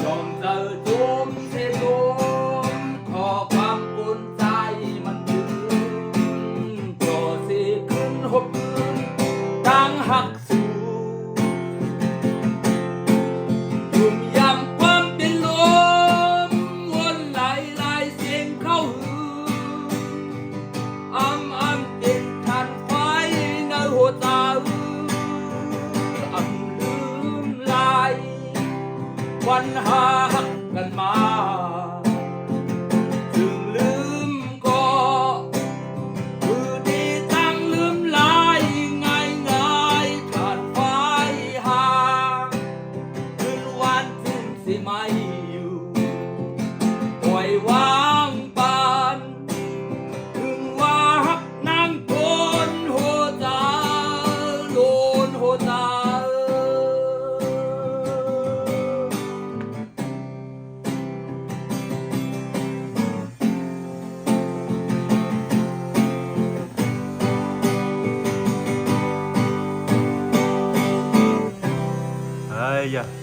ยอมเจอโจมเสโจมขอความกุนใจมันยืนโปรดสิขึ้นหบคืนดังหักสู่ยุ่มยำความเป็นลมวนไหลเสียงเข้าหืออ้ำเป็นทันไฟในหัวใจลืมลายวันหากันมาถึงลืมก็คือดีตั้งลืมลายง่ายขาดไฟหาคืนวันถึงสิไม่อยู่ปล่อยวางปานถึงว่าฮักนางโกนโหตาโลนโหตา哎呀！